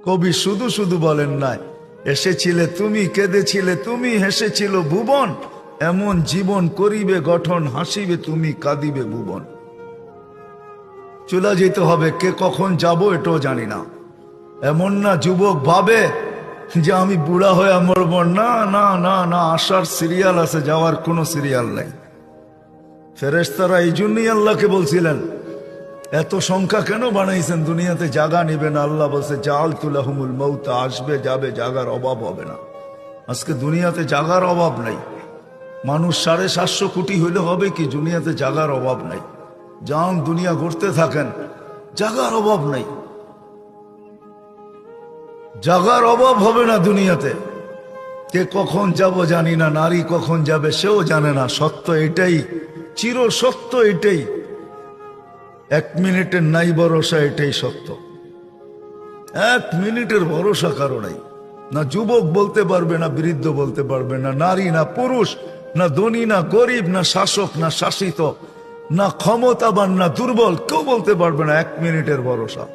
কবি শুধু শুধু বলেন নাই, এসেছিলে তুমি, কেঁদেছিলে তুমি, হেসেছিল ভুবন, এমন জীবন করিবে গঠন, হাসিবে তুমি, কাঁদিবে ভুবন। চলে যেতে হবে, কে কখন যাব এটাও জানি না। এমন না যুবক ভাবে যে আমি বুড়া হয়ে মরব, না না না না, আসার সিরিয়াল আছে, যাওয়ার কোনো সিরিয়াল নেই। ফেরেশতারা এই জন্যই আল্লাহকে বলছিলেন, এত সংখ্যা কেন বানাইছেন, দুনিয়াতে জায়গা নিবে না। আল্লাহ বলছে জাআলতু লাহুমুল মাউত, আসবে যাবে, জায়গার অভাব হবে না। আজকে দুনিয়াতে জায়গার অভাব নাই। মানুষ 750 কোটি হইলে হবে কি, দুনিয়াতে জায়গার অভাব নাই। যান দুনিয়া ঘুরতে থাকেন, জায়গার অভাব নাই, জায়গার অভাব হবে না দুনিয়াতে। কে কখন যাব জানি না, নারী কখন যাবে সেও জানে না। সত্য এটাই, চির সত্য এটাই, 1 মিনিটের নাই ভরসা, এটাই সত্য। 1 মিনিটের ভরসা কারো নাই। না যুবক বলতে পারবে, না বৃদ্ধ বলতে পারবে, না নারী না পুরুষ, না ধনী না গরিব, না শাসক না শাসিত, না ক্ষমতাবান না দুর্বল, কেউ বলতে পারবে না 1 মিনিটের ভরসা।